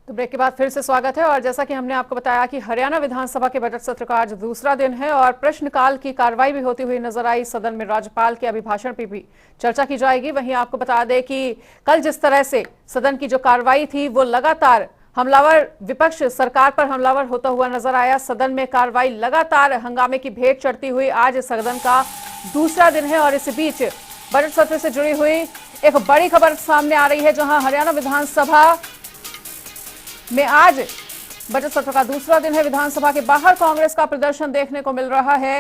तो ब्रेक के बाद फिर से स्वागत है। और जैसा कि हमने आपको बताया कि हरियाणा विधानसभा के बजट सत्र का आज दूसरा दिन है और प्रश्नकाल की कार्रवाई भी होती हुई नजर आई। सदन में राज्यपाल के अभिभाषण पर भी चर्चा की जाएगी। वहीं आपको बता दें कि कल जिस तरह से सदन की जो कार्रवाई थी वो लगातार हमलावर, विपक्ष सरकार पर हमलावर होता हुआ नजर आया। सदन में कार्रवाई लगातार हंगामे की भेंट चढ़ती हुई आज सदन का दूसरा दिन है और इस बीच बजट सत्र से जुड़ी हुई एक बड़ी खबर सामने आ रही है, जहां हरियाणा विधानसभा में आज बजट सत्र का दूसरा दिन है। विधानसभा के बाहर कांग्रेस का प्रदर्शन देखने को मिल रहा है।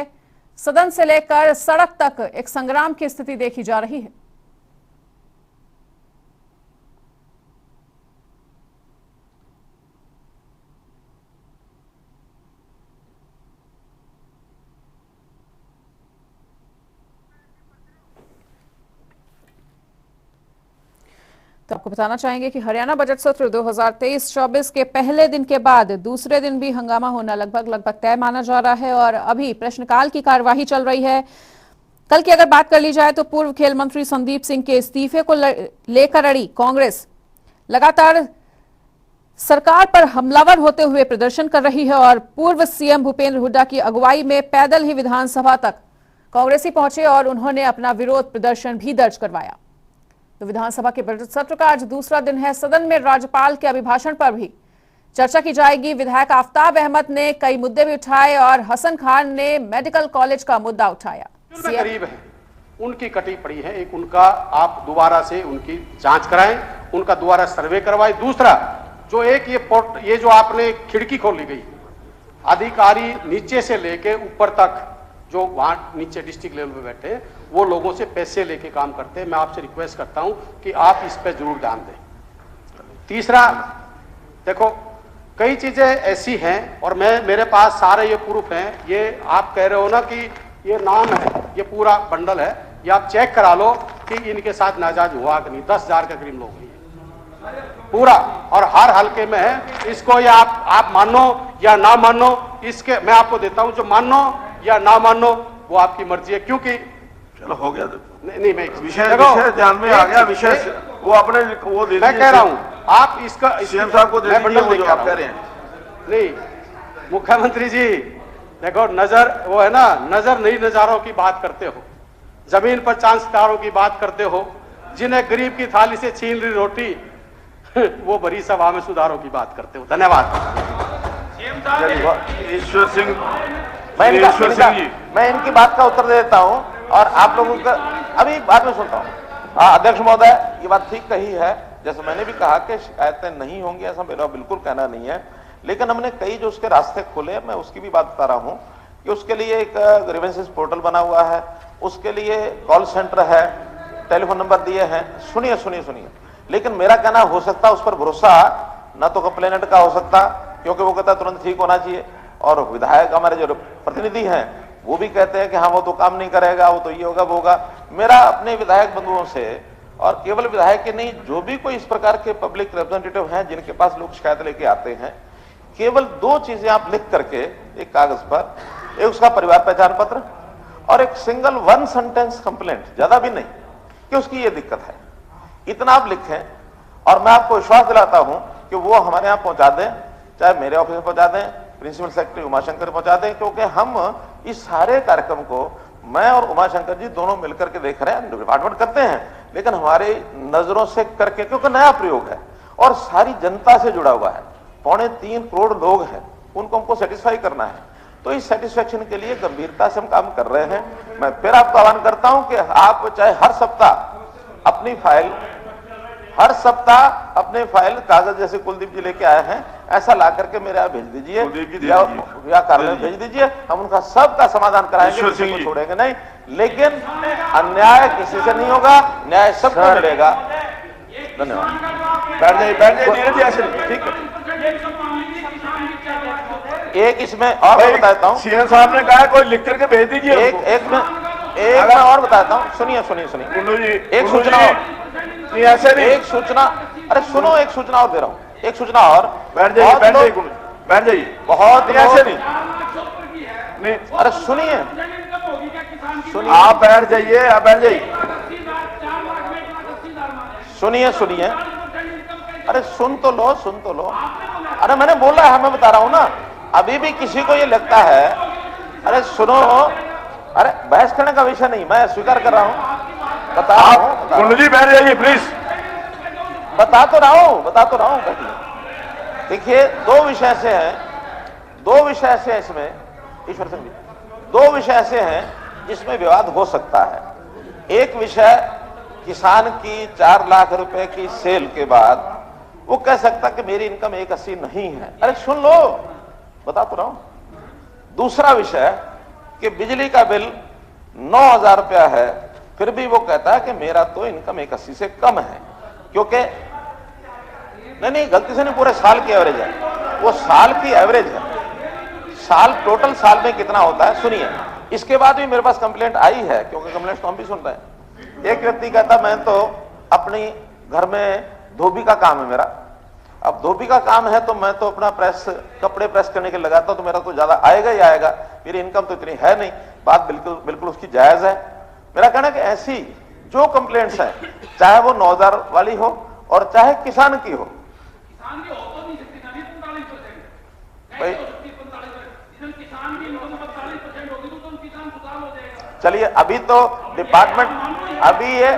सदन से लेकर सड़क तक एक संग्राम की स्थिति देखी जा रही है। तो आपको बताना चाहेंगे कि हरियाणा बजट सत्र 2023-24 के पहले दिन के बाद दूसरे दिन भी हंगामा होना लगभग तय माना जा रहा है और अभी प्रश्नकाल की कार्यवाही चल रही है। कल की अगर बात कर ली जाए तो पूर्व खेल मंत्री संदीप सिंह के इस्तीफे को लेकर अड़ी कांग्रेस लगातार सरकार पर हमलावर होते हुए प्रदर्शन कर रही है और पूर्व सीएम भूपेंद्र हुड्डा की अगुवाई में पैदल ही विधानसभा तक कांग्रेसी पहुंचे और उन्होंने अपना विरोध प्रदर्शन भी दर्ज करवाया। तो विधानसभा के बजट सत्र का आज दूसरा दिन है। सदन में राज्यपाल के अभिभाषण पर भी चर्चा की जाएगी। विधायक आफ्ताब अहमद ने कई मुद्दे भी उठाए और हसन खान ने मेडिकल कॉलेज का मुद्दा उठाया। करीब है, उनकी कटी पड़ी है। एक उनका आप दोबारा से उनकी जांच कराएं, उनका दोबारा सर्वे करवाएं। दूसरा जो एक ये जो आपने खिड़की खोली गई, अधिकारी नीचे से लेके ऊपर तक जो वहां नीचे डिस्ट्रिक्ट लेवल पे बैठे वो लोगों से पैसे लेके काम करते हैं। मैं आपसे रिक्वेस्ट करता हूं कि आप इस पे जरूर ध्यान दें। तीसरा, देखो कई चीजें ऐसी हैं और मेरे पास सारे ये प्रूफ हैं। ये आप कह रहे हो ना कि ये नाम है, ये पूरा बंडल है, ये आप चेक करा लो कि इनके साथ नाजायज हुआ कि नहीं। 10,000 के करीब लोग हैं पूरा, और हर हल्के में है। इसको या आप मानो या ना मानो, इसके मैं आपको देता हूं, जो मानो या ना मानो वो आपकी मर्जी है। क्योंकि चलो हो गया, नहीं मैं विषय ध्यान में आ गया। विषय वो अपने वो दे, मैं कह रहा हूं आप इसका सीएम साहब को दे दीजिए, आप कह रहे हैं। नहीं मुख्यमंत्री जी, देखो नजर वो है ना, नजर नहीं नजारों की बात करते हो, जमीन पर चांद सितारों की बात करते हो। जिन्हें गरीब की थाली से छीन रही रोटी वो बड़ी सभा में सुधारों की बात करते हो। धन्यवाद। ईश्वर सिंह, मैं इनकी बात का उत्तर दे देता हूं और आप लोगों का अभी बाद में सुनता हूं। अध्यक्ष महोदय, ये बात ठीक कही है। जैसे मैंने भी कहा कि शिकायतें नहीं होंगी, ऐसा मेरा बिल्कुल कहना नहीं है, लेकिन हमने कई जो उसके रास्ते खोले, मैं उसकी भी बात बता रहा हूं कि उसके लिए एक ग्रीवेंसेस पोर्टल बना हुआ है, उसके लिए कॉल सेंटर है, टेलीफोन नंबर दिए हैं। सुनिए सुनिए सुनिए, लेकिन मेरा कहना हो सकता उस पर भरोसा ना तो कंप्लेनेंट का हो सकता, क्योंकि वो कहता तुरंत ठीक होना चाहिए, और विधायक हमारे जो प्रतिनिधि हैं वो भी कहते हैं कि हाँ वो तो काम नहीं करेगा, वो तो ये होगा वो होगा। मेरा अपने विधायक बंधुओं से, और केवल विधायक के नहीं, जो भी कोई इस प्रकार के पब्लिक रिप्रेजेंटेटिव हैं जिनके पास लोग शिकायत लेके आते हैं, केवल 2 चीजें आप लिख करके एक कागज पर, एक उसका परिवार पहचान पत्र और एक सिंगल 1 सेंटेंस कंप्लेंट, ज्यादा भी नहीं, कि उसकी ये दिक्कत है, इतना आप लिखें और मैं आपको विश्वास दिलाता हूं कि वो हमारे यहाँ पहुंचा दें, चाहे मेरे ऑफिस में पहुंचा दें, प्रिंसिपल सेक्रेटरी उमाशंकर पहुंचा दें, क्योंकि हम इस सारे कार्यक्रम को मैं और उमाशंकर जी दोनों मिलकर के देख रहे हैं, डिपार्टमेंट करते हैं, लेकिन हमारी नजरों से करके, क्योंकि नया प्रयोग है और सारी जनता से जुड़ा हुआ है, 3.25 करोड़ लोग हैं, उनको हमको सेटिस्फाई करना है। तो इस सेटिस्फेक्शन के लिए गंभीरता से हम काम कर रहे हैं। मैं फिर आपको आह्वान करता हूं कि आप चाहे हर सप्ताह अपनी फाइल, हर सप्ताह अपने फाइल कागज जैसे कुलदीप जी लेके आए हैं, ऐसा ला करके मेरे यहाँ भेज दीजिए या कार्यालय में भेज दीजिए, हम उनका सबका समाधान कराएंगे, किसी को छोड़ेंगे नहीं। लेकिन अन्याय किसी से नहीं होगा, न्याय सबको मिलेगा। धन्यवाद। ठीक है। एक इसमें और मैं बताता हूँ, सीएम साहब ने कहा कोई लिख करके भेज दीजिए। एक मैं और बताता हूँ, सुनिए सुनिए सुनिए, एक सूचना और, ऐसे नहीं, एक सूचना, अरे सुनो, एक सूचना और दे रहा हूँ, एक सूचना और। बैठ जाइए, बैठ जाइए, बैठ जाइए। बहुत ऐसे नहीं, अरे सुनिए सुनिए, आप बैठ जाइए, आप बैठ जाइए। सुनिए सुनिए, अरे सुन तो लो, सुन तो लो। अरे मैंने बोला है, मैं बता रहा हूं ना। अभी भी किसी को ये लगता है, अरे सुनो, अरे बहस करने का विषय नहीं, मैं स्वीकार कर रहा हूं, बता रहा हूं। कुंडू जी बैठ जाइए प्लीज। बता तो रहा हूं कहीं। देखिए दो विषय ऐसे हैं इसमें, ईश्वर सिंह जी, दो विषय ऐसे हैं जिसमें विवाद हो सकता है। एक विषय किसान की 4 लाख रुपए की सेल के बाद वो कह सकता कि मेरी इनकम 180 नहीं है। अरे सुन लो, बता तो रहा हूं। दूसरा विषय कि बिजली का बिल 9,000 रुपया है, फिर भी वो कहता है कि मेरा तो इनकम 180 से कम है, क्योंकि नहीं गलती से नहीं, पूरे साल की एवरेज है, वो साल की एवरेज है। साल टोटल साल में कितना होता है सुनिए। इसके बाद भी मेरे पास कंप्लेंट आई है, क्योंकि कंप्लेंट तो हम भी सुन रहे हैं। एक व्यक्ति कहता मैं तो अपनी घर में धोबी का काम है मेरा, अब धोबी का काम है तो मैं तो अपना कपड़े प्रेस करने के लगाता हूं, तो मेरा तो ज्यादा आएगा ही आएगा, मेरी इनकम तो इतनी है नहीं। बात बिल्कुल उसकी जायज है। मेरा कहना है कि ऐसी जो कंप्लेंट्स है, चाहे वो 9,000 वाली हो और चाहे किसान की हो, भाई चलिए अभी तो डिपार्टमेंट, अभी ये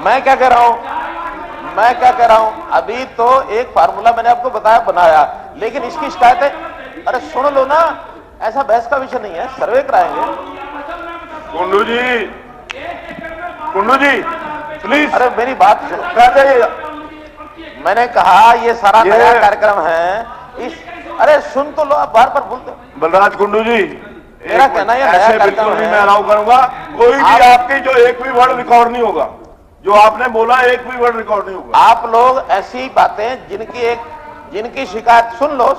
मैं क्या कह रहा हूं, अभी तो एक फार्मूला मैंने आपको बताया बनाया, लेकिन इसकी शिकायतें, अरे सुन लो ना, ऐसा बहस का विषय नहीं है, सर्वे कराएंगे। कुंडू जी प्लीज, अरे मेरी बात सुनो, बैठ जाइए। मैंने कहा ये सारा नया कार्यक्रम है, अरे सुन तो लो, आप बार बार बोलते हो। बलराज कुंडू जी, मेरा कहना है ऐसे बिल्कुल नहीं मैं अलाउ करूंगा, कोई भी आपकी जो एक भी वर्ड रिकॉर्ड नहीं होगा, जो आपने बोला एक भी वर्ड रिकॉर्ड नहीं होगा। आप लोग ऐसी बातें जिनकी शिकायत, सुन लो,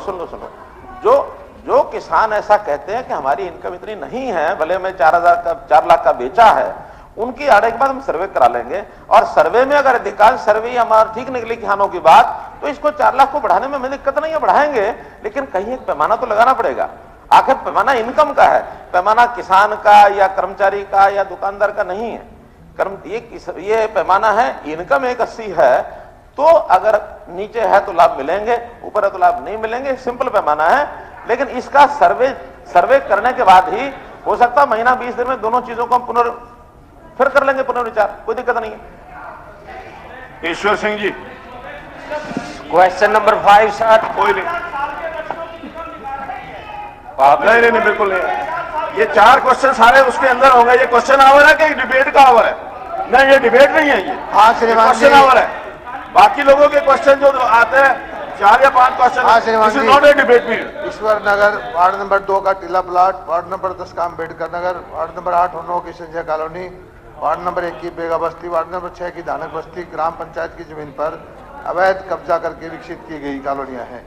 जो किसान ऐसा कहते हैं कि हमारी इनकम इतनी नहीं है, भले मैं 4 लाख का बेचा है, उनकी आड़े के बाद हम सर्वे करा लेंगे, और सर्वे में अगर अधिकांश सर्वे हमारा ठीक निकली किसानों की बात, तो इसको 4 लाख को बढ़ाने में हमें दिक्कत नहीं है, बढ़ाएंगे, लेकिन कहीं एक पैमाना तो लगाना पड़ेगा। आखिर पैमाना इनकम का है, पैमाना किसान का या कर्मचारी का या दुकानदार का नहीं है। ये पैमाना है, इनकम 180 है, तो अगर नीचे है तो लाभ मिलेंगे, ऊपर है तो लाभ नहीं मिलेंगे, सिंपल पैमाना है। लेकिन इसका सर्वे करने के बाद ही हो सकता है महीना 20 दिन में दोनों चीजों को हम फिर कर लेंगे पुनर्विचार, कोई दिक्कत नहीं है। Ishwar Singh ji, question number 5 sir. कोई नहीं, बिल्कुल नहीं। ये 4 क्वेश्चन सारे उसके अंदर होंगे। ये क्वेश्चन आवर है कि डिबेट का आवर है? नहीं, ये डिबेट नहीं है, ये क्वेश्चन आवर है। बाकी लोगों के क्वेश्चन जो आते हैं 4 या 5 question, not a debate period. Ishwar Nagar ward number 2 का टीला प्लाट, वार्ड नंबर 10 का अम्बेडकर नगर, वार्ड नंबर 8 और 9 की संजय कॉलोनी, वार्ड नंबर 1 की बेगा बस्ती, वार्ड नंबर 6 की धानक बस्ती, ग्राम पंचायत की जमीन पर अवैध कब्जा करके विकसित की गई कॉलोनियां हैं।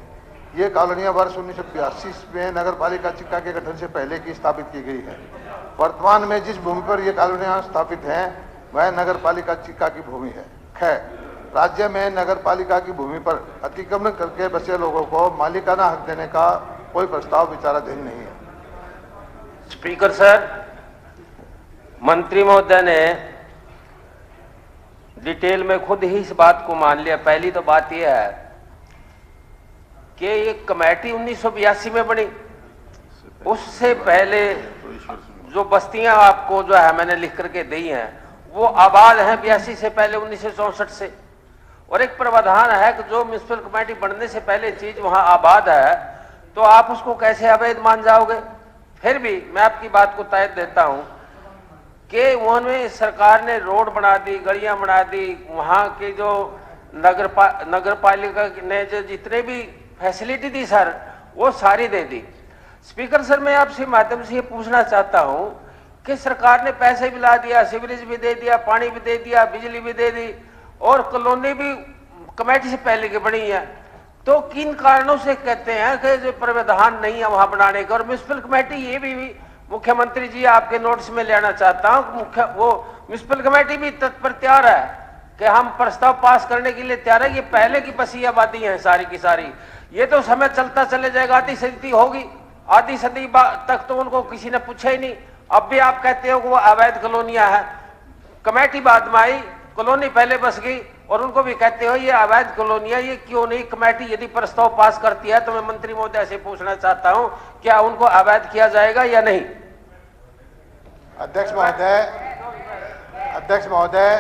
ये कॉलोनियां वर्ष 1982 में नगर पालिका चिक्का के गठन से पहले की स्थापित की गई है। वर्तमान में जिस भूमि पर ये कॉलोनियां स्थापित हैं वह नगर पालिका चिक्का की भूमि है। खैर, राज्य में नगर पालिका की भूमि पर अतिक्रमण करके बसे लोगों को मालिकाना हक देने का कोई प्रस्ताव विचाराधीन नहीं है। स्पीकर सर, मंत्री महोदय ने डिटेल में खुद ही इस बात को मान लिया। पहली तो बात यह है कि ये कमेटी 1982 में बनी, उससे पहले जो बस्तियां आपको जो है मैंने लिख करके दी हैं वो आबाद हैं 82 से पहले 1964 से, और एक प्रावधान है कि जो म्युनिसिपल कमेटी बनने से पहले चीज वहां आबाद है तो आप उसको कैसे अवैध मान जाओगे। फिर भी मैं आपकी बात को तायद देता हूं कि उन्होंने सरकार ने रोड बना दी, गलियां बना दी, वहां के जो नगर पालिका ने जो जितने भी फैसिलिटी दी सर वो सारी दे दी। स्पीकर सर, मैं आपसे माध्यम से ये पूछना चाहता हूं कि सरकार ने पैसे भी ला दिया, सीवरेज भी दे दिया, पानी भी दे दिया, बिजली भी दे दी, और कॉलोनी भी कमेटी से पहले की बनी है, तो किन कारणों से कहते हैं कि जो प्रावधान नहीं है वहां बनाने का। और म्युनिसिपल कमेटी ये भी मुख्यमंत्री जी आपके नोटिस में लेना चाहता हूं, वो म्युनिसिपल कमेटी भी तत्पर तैयार है कि हम प्रस्ताव पास करने के लिए तैयार है। ये पहले की बसी आबादी है सारी की सारी, ये तो समय चलता चले जाएगा, आधी सदी होगी, आधी सदी तक तो उनको किसी ने पूछा ही नहीं। अब भी आप कहते हो कि वो अवैध कॉलोनियां हैं, कमेटी बाद में आई, कॉलोनी पहले बस गई और उनको भी कहते हो ये अवैध कॉलोनियां ये क्यों नहीं कमेटी यदि प्रस्ताव पास करती है तो मैं मंत्री महोदय से पूछना चाहता हूं क्या उनको अवैध किया जाएगा या नहीं? अध्यक्ष महोदय,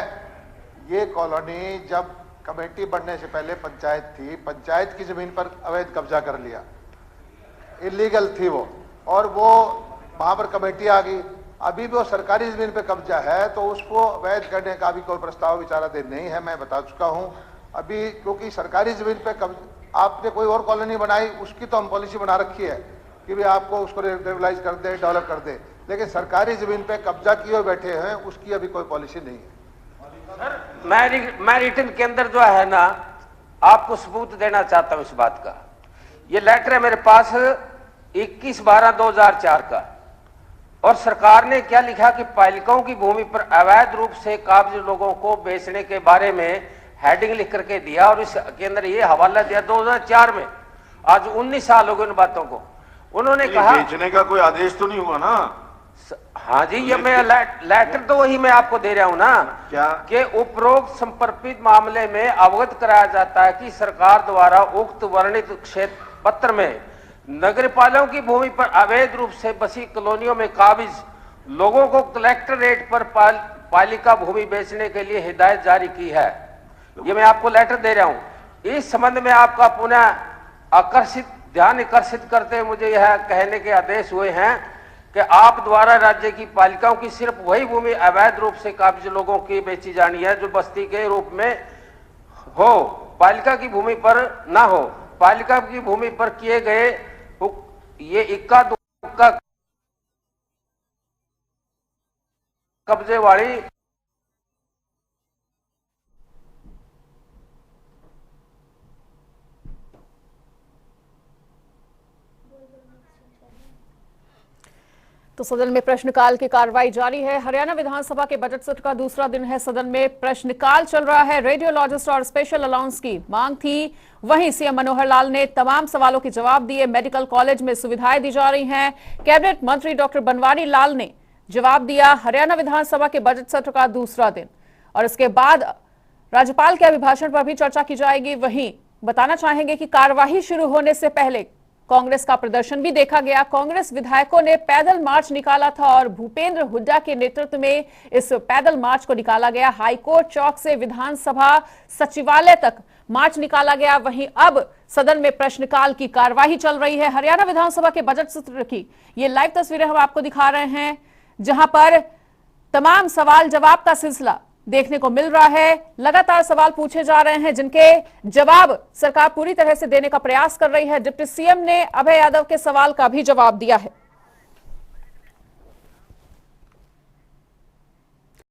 ये कॉलोनी जब कमेटी बनने से पहले पंचायत थी, पंचायत की जमीन पर अवैध कब्जा कर लिया, इलीगल थी वो, और वो वहां पर कमेटी आ गई। अभी भी वो सरकारी जमीन पे कब्जा है तो उसको अवैध करने का भी कोई प्रस्ताव विचाराधीन नहीं है, मैं बता चुका हूं। अभी क्योंकि सरकारी जमीन पे आपने कोई और कॉलोनी बनाई, उसकी तो हम पॉलिसी बना रखी है कि भी आपको उसको रेगुलाइज कर दे, डेवलप कर दे, लेकिन सरकारी जमीन पे कब्जा किए हुए बैठे हैं उसकी अभी कोई पॉलिसी नहीं है। सर मैं रिटर्न के अंदर जो है ना आपको सबूत देना चाहता हूं इस बात का। ये लेटर है मेरे पास 21/12/2004 का, और सरकार ने क्या लिखा कि पालिकाओं की भूमि पर अवैध रूप से काबिज लोगों को बेचने के बारे में हेडिंग लिख करके दिया, और इसके अंदर ये हवाला दिया 2004 में। आज 19 साल हो गए उन बातों को। उन्होंने कहा बेचने का कोई आदेश तो नहीं हुआ ना? हाँ जी, ये मैं लेटर तो वही मैं आपको दे रहा हूं ना, क्या कि उपरोक्त संपर्कित मामले में अवगत कराया जाता है कि सरकार द्वारा उक्त वर्णित क्षेत्र पत्र में नगरपालिकाओं की भूमि पर अवैध रूप से बसी कॉलोनियों में काबिज लोगों को कलेक्टर रेट पर पालिका भूमि बेचने के लिए हिदायत जारी की है। ये मैं आपको लेटर दे रहा हूं। इस संबंध में आपका पुनः ध्यान आकर्षित करते हुए मुझे यह कहने के आदेश हुए हैं कि आप द्वारा राज्य की पालिकाओं की सिर्फ वही भूमि अवैध रूप से काबिज लोगों की बेची जानी है जो बस्ती के रूप में हो, पालिका की भूमि पर ना हो। पालिका की भूमि पर किए गए ये इक्का दुक्का कब्जे वाली तो सदन में प्रश्नकाल की कार्रवाई जारी है। हरियाणा विधानसभा के बजट सत्र का दूसरा दिन है। सदन में प्रश्नकाल चल रहा है। रेडियोलॉजिस्ट और स्पेशल अलाउंस की मांग थी, वहीं सीएम मनोहर लाल ने तमाम सवालों के जवाब दिए। मेडिकल कॉलेज में सुविधाएं दी जा रही हैं। कैबिनेट मंत्री डॉक्टर बनवारी लाल ने जवाब दिया। हरियाणा विधानसभा के बजट सत्र का दूसरा दिन, और इसके बाद राज्यपाल के अभिभाषण पर भी चर्चा की जाएगी। वहीं बताना चाहेंगे कि कार्यवाही शुरू होने से पहले कांग्रेस का प्रदर्शन भी देखा गया। कांग्रेस विधायकों ने पैदल मार्च निकाला था और भूपेंद्र हुड्डा के नेतृत्व में इस पैदल मार्च को निकाला गया। हाईकोर्ट चौक से विधानसभा सचिवालय तक मार्च निकाला गया। वहीं अब सदन में प्रश्नकाल की कार्यवाही चल रही है। हरियाणा विधानसभा के बजट सत्र की ये लाइव तस्वीरें हम आपको दिखा रहे हैं, जहां पर तमाम सवाल जवाब का सिलसिला देखने को मिल रहा है। लगातार सवाल पूछे जा रहे हैं जिनके जवाब सरकार पूरी तरह से देने का प्रयास कर रही है। डिप्टी सीएम ने अभय यादव के सवाल का भी जवाब दिया है।